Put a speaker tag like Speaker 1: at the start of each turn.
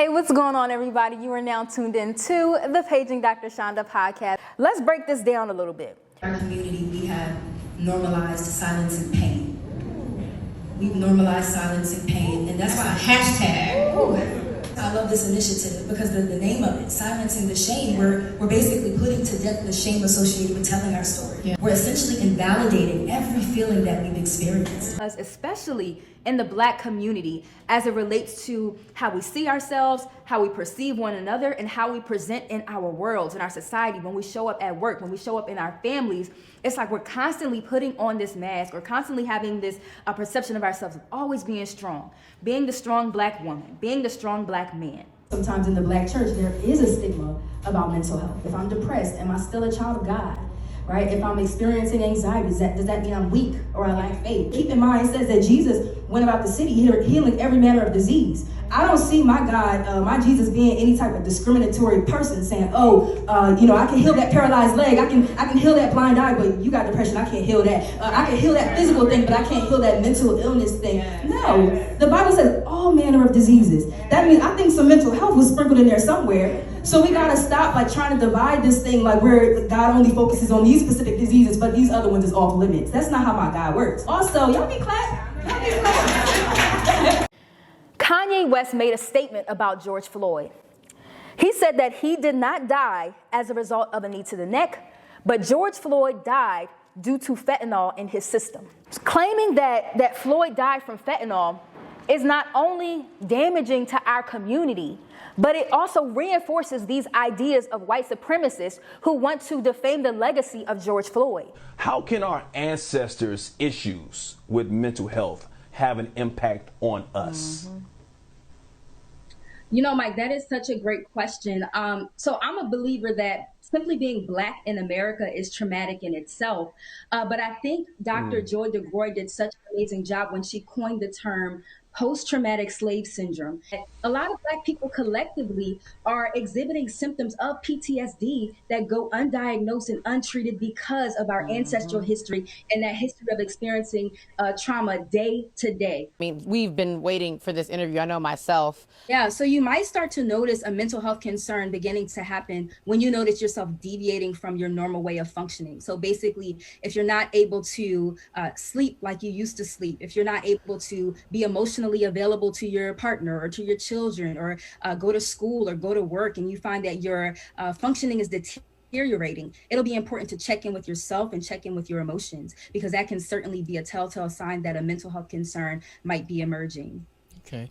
Speaker 1: Hey, what's going on, everybody? You are now tuned in to the Paging Dr. Chanda podcast. Let's break this down a little bit.
Speaker 2: In our community, we have normalized silence and pain. We've normalized silence and pain, and that's why I love this initiative, because the name of it, silencing the shame, we're basically putting to death the shame associated with telling our story. Yeah. We're essentially invalidating every feeling that we've experienced.
Speaker 1: Especially in the Black community, as it relates to how we see ourselves, how we perceive one another, and how we present in our worlds, in our society, when we show up at work, when we show up in our families. It's like we're constantly putting on this mask, or constantly having this perception of ourselves of always being strong, being the strong Black woman, being the strong Black man.
Speaker 2: Sometimes in the Black church, there is a stigma about mental health. If I'm depressed, am I still a child of God? Right? If I'm experiencing anxiety, does that mean I'm weak or I lack faith? Keep in mind, it says that Jesus went about the city healing every manner of disease. I don't see my God, my Jesus being any type of discriminatory person saying, I can heal that paralyzed leg, I can heal that blind eye, but you got depression, I can't heal that. I can heal that physical thing, but I can't heal that mental illness thing. No, the Bible says all manner of diseases. That means I think some mental health was sprinkled in there somewhere. So we gotta stop trying to divide this thing where God only focuses on these specific diseases, but these other ones is off limits. That's not how my God works. Also, y'all be clap.
Speaker 1: Kanye West made a statement about George Floyd. He said that he did not die as a result of a knee to the neck, but George Floyd died due to fentanyl in his system. Claiming that Floyd died from fentanyl is not only damaging to our community, but it also reinforces these ideas of white supremacists who want to defame the legacy of George Floyd.
Speaker 3: How can our ancestors' issues with mental health have an impact on us?
Speaker 4: Mm-hmm. You know, Mike, that is such a great question. So I'm a believer that simply being Black in America is traumatic in itself. But I think Dr. Joy DeGroy did such an amazing job when she coined the term post-traumatic slave syndrome. A lot of Black people collectively are exhibiting symptoms of PTSD that go undiagnosed and untreated because of our ancestral history and that history of experiencing trauma day to day.
Speaker 5: I mean, we've been waiting for this interview. I know myself.
Speaker 4: Yeah, so you might start to notice a mental health concern beginning to happen when you notice yourself deviating from your normal way of functioning. So basically, if you're not able to sleep like you used to sleep, if you're not able to be emotionally available to your partner or to your children, or go to school or go to work, and you find that your functioning is deteriorating, it'll be important to check in with yourself and check in with your emotions, because that can certainly be a telltale sign that a mental health concern might be emerging.
Speaker 6: Okay.